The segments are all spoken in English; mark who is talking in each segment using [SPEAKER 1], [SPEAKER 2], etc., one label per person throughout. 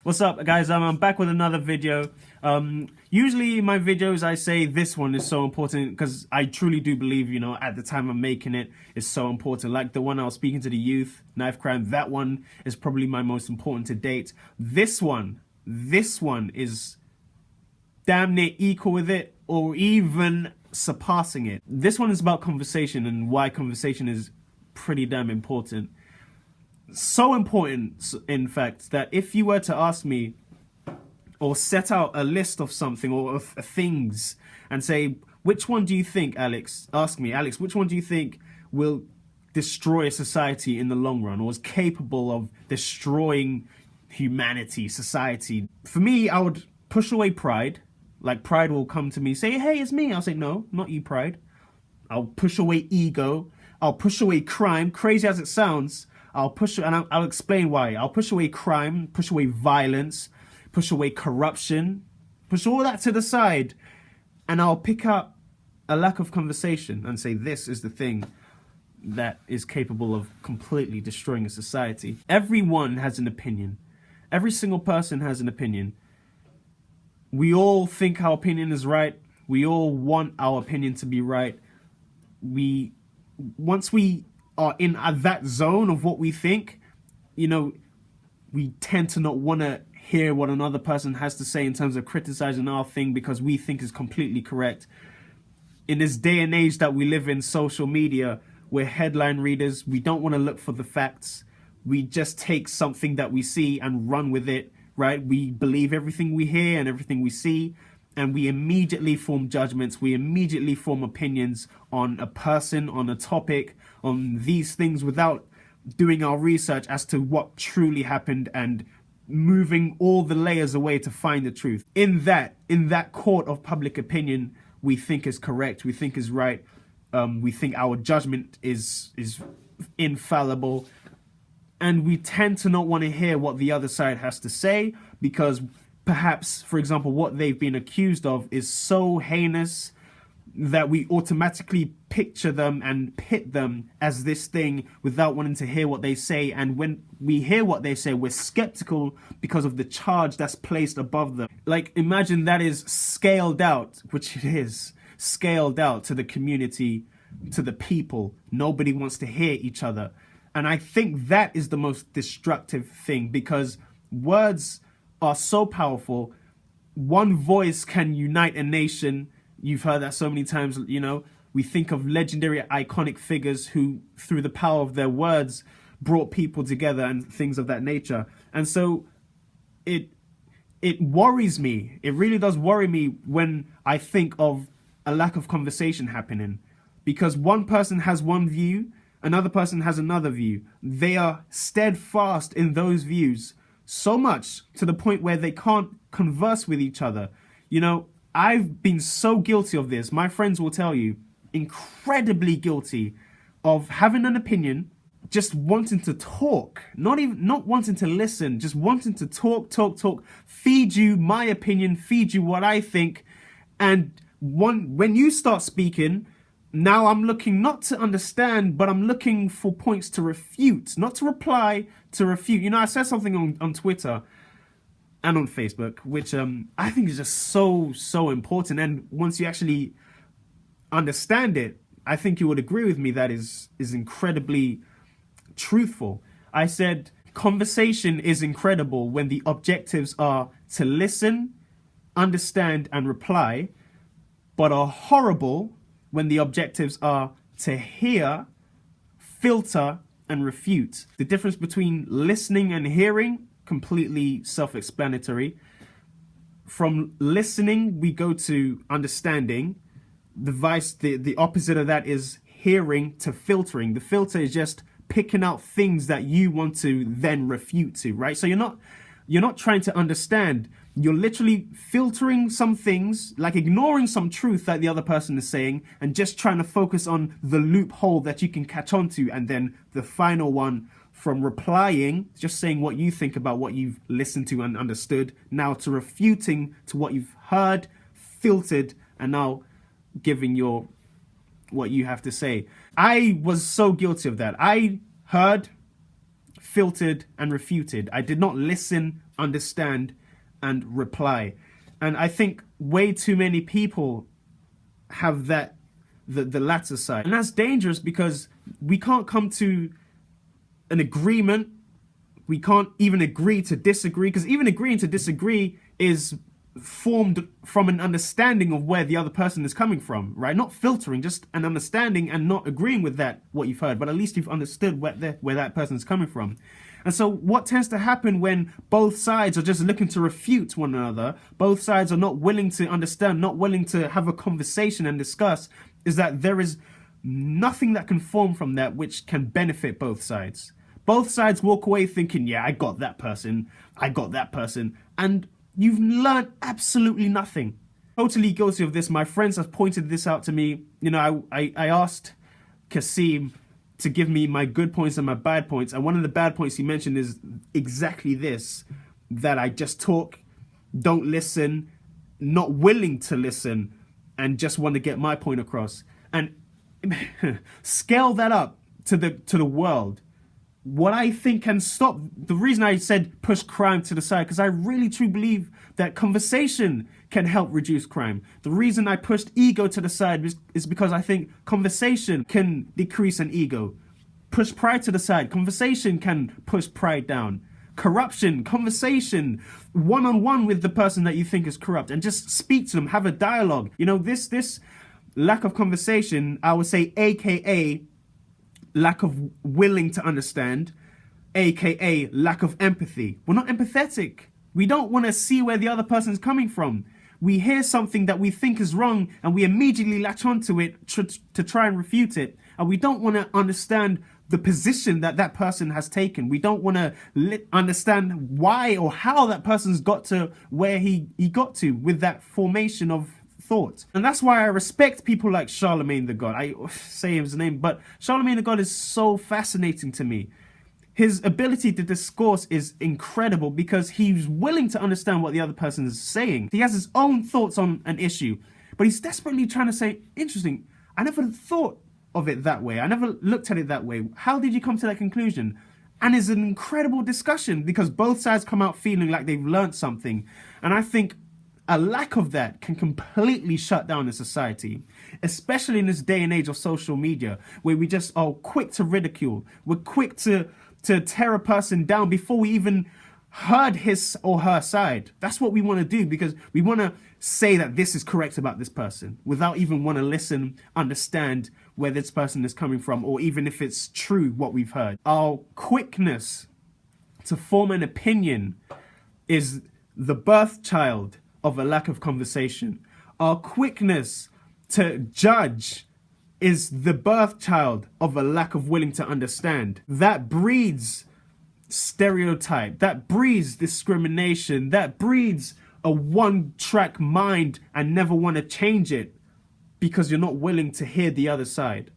[SPEAKER 1] What's up, guys? I'm back with another video. Usually in my videos I say this one is so important because I truly do believe, at the time I'm making it, it's so important. Like the one I was speaking to the youth, knife crime, that one is probably my most important to date. This one is damn near equal with it or even surpassing it. This one is about conversation and why conversation is pretty damn important. So important, in fact, that if you were to ask me or set out a list of something or of things and say, which one do you think, Alex, ask me, Alex, which one do you think will destroy a society in the long run or is capable of destroying humanity, society? For me, I would push away pride. Like pride will come to me, say, hey, it's me. I'll say, no, not you, pride. I'll push away ego. I'll push away crime, crazy as it sounds. I'll explain why. I'll push away crime, push away violence, push away corruption, push all that to the side, and I'll pick up a lack of conversation and say this is the thing that is capable of completely destroying a society. Everyone has an opinion. Every single person has an opinion. We all think our opinion is right. We all want our opinion to be right. Once we are in that zone of what we think, we tend to not want to hear what another person has to say in terms of criticizing our thing because we think is completely correct. In this day and age that we live in, social media, we're headline readers. We don't want to look for the facts. We just take something that we see and run with it, right? We believe everything we hear and everything we see, and we immediately form judgments. We immediately form opinions on a person, on a topic, on these things without doing our research as to what truly happened and moving all the layers away to find the truth. In that court of public opinion, we think is correct, we think is right, we think our judgment is infallible, and we tend to not want to hear what the other side has to say because perhaps, for example, what they've been accused of is so heinous that we automatically picture them and pit them as this thing without wanting to hear what they say. And when we hear what they say, we're skeptical because of the charge that's placed above them. Like, imagine that is scaled out, which it is, scaled out to the community, to the people. Nobody wants to hear each other. And I think that is the most destructive thing because words are so powerful. One voice can unite a nation. You've heard that so many times, we think of legendary iconic figures who, through the power of their words, brought people together and things of that nature. And so it worries me. It really does worry me when I think of a lack of conversation happening because one person has one view, another person has another view. They are steadfast in those views so much to the point where they can't converse with each other. I've been so guilty of this. My friends will tell you, incredibly guilty of having an opinion, just wanting to talk, not wanting to listen, just wanting to talk, feed you my opinion, feed you what I think. And when you start speaking, now I'm looking not to understand, but I'm looking for points to refute, not to reply, to refute. I said something on Twitter and on Facebook, which I think is just so important. And once you actually understand it, I think you would agree with me that is incredibly truthful. I said, conversation is incredible when the objectives are to listen, understand, and reply, but are horrible when the objectives are to hear, filter, and refute. The difference between listening and hearing, completely self-explanatory. From listening, we go to understanding. The opposite of that is hearing to filtering. The filter is just picking out things that you want to then refute to, right? So you're not trying to understand. You're literally filtering some things, like ignoring some truth that the other person is saying, and just trying to focus on the loophole that you can catch on to. And then the final one, from replying, just saying what you think about what you've listened to and understood, now to refuting to what you've heard, filtered, and now giving what you have to say. I was so guilty of that. I heard, filtered and refuted. I did not listen, understand, and reply. And I think way too many people have that, the latter side. And that's dangerous because we can't come to an agreement. We can't even agree to disagree, because even agreeing to disagree is formed from an understanding of where the other person is coming from, right? Not filtering, just an understanding and not agreeing with that, what you've heard, but at least you've understood where that person is coming from. And so what tends to happen when both sides are just looking to refute one another, both sides are not willing to understand, not willing to have a conversation and discuss, is that there is nothing that can form from that which can benefit both sides. Both sides walk away thinking, yeah, I got that person, and you've learned absolutely nothing. Totally guilty of this. My friends have pointed this out to me. You know, I asked Kasim to give me my good points and my bad points, and one of the bad points he mentioned is exactly this, that I just talk, don't listen, not willing to listen, and just want to get my point across. And scale that up to the world. What I think can stop, the reason I said push crime to the side, because I really truly believe that conversation can help reduce crime. The reason I pushed ego to the side is because I think conversation can decrease an ego. Push pride to the side, conversation can push pride down. Corruption, conversation, one-on-one with the person that you think is corrupt, and just speak to them, have a dialogue. You know, this lack of conversation, I would say, AKA lack of willing to understand, AKA lack of empathy. We're not empathetic. We don't want to see where the other person's coming from. We hear something that we think is wrong and we immediately latch onto it to try and refute it. And we don't want to understand the position that that person has taken. We don't want to understand why or how that person's got to where he got to with that formation of thought. And that's why I respect people like Charlemagne the God. I say his name, but Charlemagne the God is so fascinating to me. His ability to discourse is incredible because he's willing to understand what the other person is saying. He has his own thoughts on an issue, but he's desperately trying to say, interesting, I never thought of it that way. I never looked at it that way. How did you come to that conclusion? And it's an incredible discussion because both sides come out feeling like they've learned something. And I think a lack of that can completely shut down a society, especially in this day and age of social media, where we just are quick to ridicule. We're quick to tear a person down before we even heard his or her side. That's what we want to do because we want to say that this is correct about this person without even want to listen, understand where this person is coming from, or even if it's true what we've heard. Our quickness to form an opinion is the birth child of a lack of conversation. Our quickness to judge is the birth child of a lack of willing to understand. That breeds stereotype, that breeds discrimination, that breeds a one-track mind and never want to change it because you're not willing to hear the other side.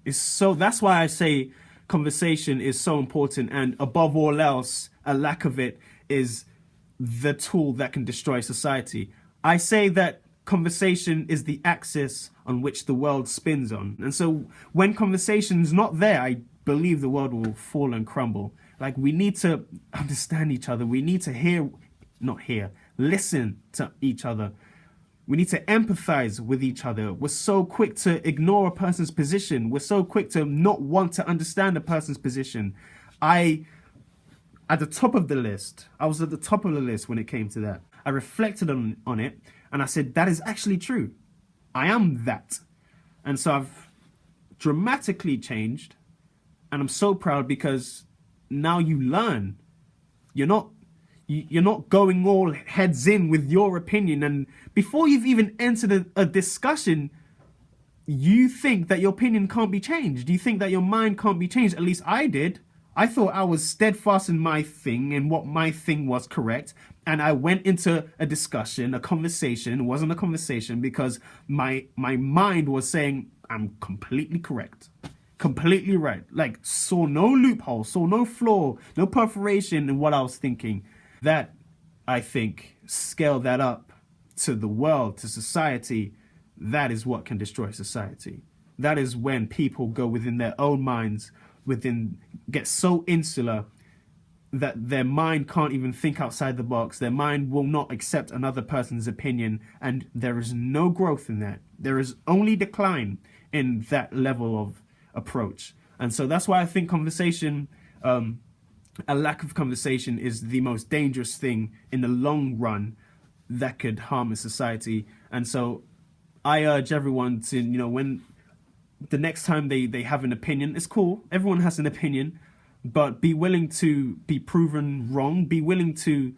[SPEAKER 1] That's why I say conversation is so important, and above all else, a lack of it is the tool that can destroy society. I say that conversation is the axis on which the world spins on. And so when conversation's not there, I believe the world will fall and crumble. Like, we need to understand each other. We need to listen to each other. We need to empathize with each other. We're so quick to ignore a person's position. We're so quick to not want to understand a person's position. At the top of the list, I was at the top of the list when it came to that. I reflected on it and I said, that is actually true. I am that. And so I've dramatically changed, and I'm so proud because now you learn. You're not going all heads in with your opinion, and before you've even entered a discussion, you think that your opinion can't be changed. You think that your mind can't be changed. At least I did. I thought I was steadfast in my thing and what my thing was correct. And I went into a discussion, a conversation. It wasn't a conversation because my mind was saying I'm completely correct, completely right. Like, saw no loophole, saw no flaw, no perforation in what I was thinking. That, I think, scale that up to the world, to society, that is what can destroy society. that is when people go within their own minds, get so insular that their mind can't even think outside the box. Their mind will not accept another person's opinion, and there is no growth in that. There is only decline in that level of approach. And so that's why I think conversation, a lack of conversation, is the most dangerous thing in the long run that could harm a society. And so I urge everyone to, when the next time they have an opinion, it's cool, everyone has an opinion, but be willing to be proven wrong, be willing to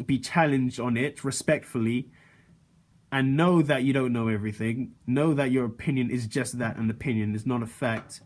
[SPEAKER 1] be challenged on it respectfully, and know that you don't know everything. Know that your opinion is just that, an opinion, is not a fact.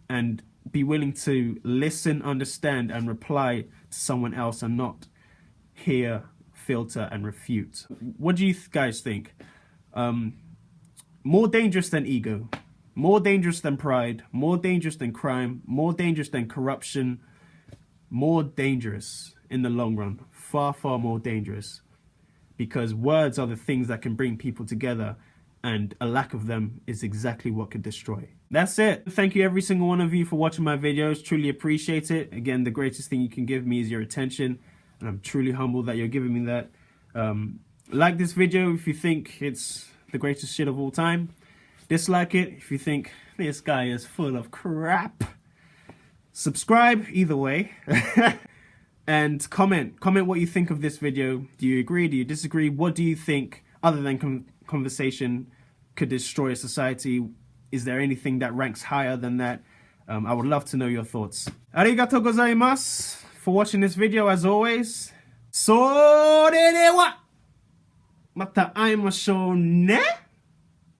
[SPEAKER 1] And be willing to listen, understand, and reply to someone else, and not hear, filter, and refute. What do you guys think? More dangerous than ego, more dangerous than pride, more dangerous than crime, more dangerous than corruption, more dangerous in the long run, far, far more dangerous, because words are the things that can bring people together, and a lack of them is exactly what could destroy. That's it. Thank you every single one of you for watching my videos. Truly appreciate it. Again, the greatest thing you can give me is your attention, and I'm truly humbled that you're giving me that. Like this video if you think it's the greatest shit of all time. Dislike it if you think this guy is full of crap. Subscribe either way. And comment what you think of this video. Do you agree? Do you disagree? What do you think, other than conversation, could destroy a society? Is there anything that ranks higher than that? I would love to know your thoughts. Arigatou gozaimasu for watching this video, as always. So, それではまた会いましょうね。